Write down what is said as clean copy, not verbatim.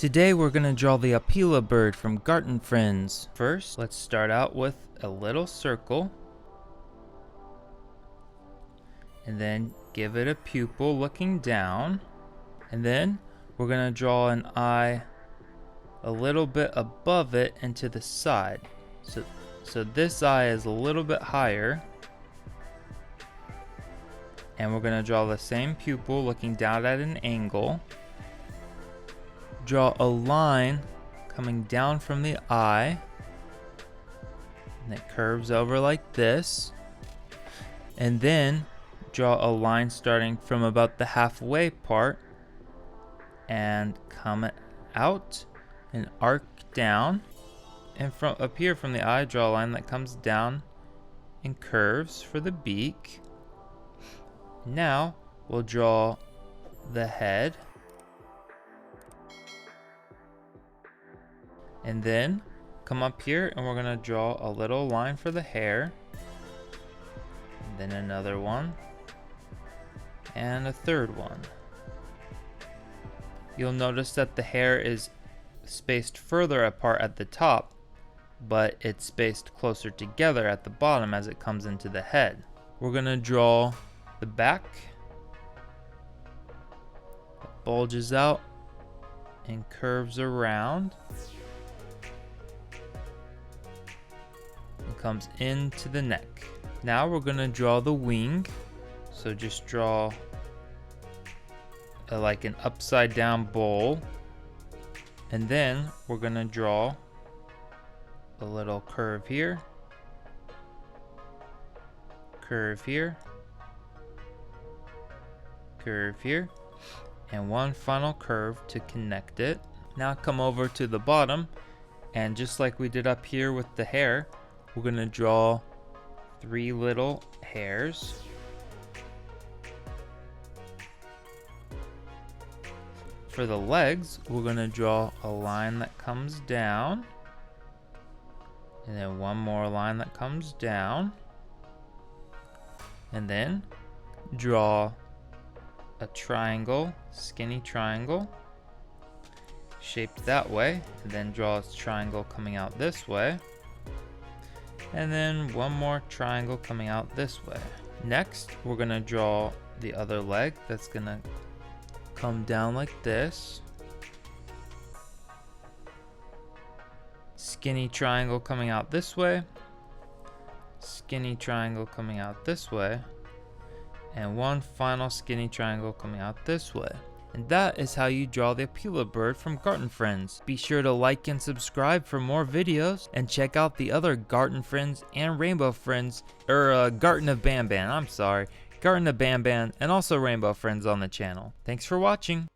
Today we're going to draw the Opila Bird from Garten Friends. First, let's start out with a little circle. And then give it a pupil looking down. And then we're going to draw an eye a little bit above it and to the side. So this eye is a little bit higher. And we're going to draw the same pupil looking down at an angle. Draw a line coming down from the eye. And it curves over like this. And then draw a line starting from about the halfway part and come out and arc down. And from up here from the eye, draw a line that comes down and curves for the beak. Now we'll draw the head. And then come up here and we're going to draw a little line for the hair. And then another one. And a third one. You'll notice that the hair is spaced further apart at the top, but it's spaced closer together at the bottom as it comes into the head. We're going to draw the back. It bulges out and curves around. Comes into the neck. Now we're going to draw the wing. So just draw like an upside down bowl. And then we're going to draw a little curve here. Curve here. Curve here. And one final curve to connect it. Now come over to the bottom. And just like we did up here with the hair, we're going to draw 3 little hairs. For the legs, we're going to draw a line that comes down. And then one more line that comes down. And then draw a triangle, skinny triangle, shaped that way. And then draw a triangle coming out this way. And then one more triangle coming out this way. Next, we're going to draw the other leg that's going to come down like this. Skinny triangle coming out this way. Skinny triangle coming out this way. And one final skinny triangle coming out this way. And that is how you draw the Opila Bird from Garten Friends. Be sure to like and subscribe for more videos, and check out the other Garten Friends and Rainbow Friends, Garten of Banban, Garten of Banban, and also Rainbow Friends on the channel. Thanks for watching.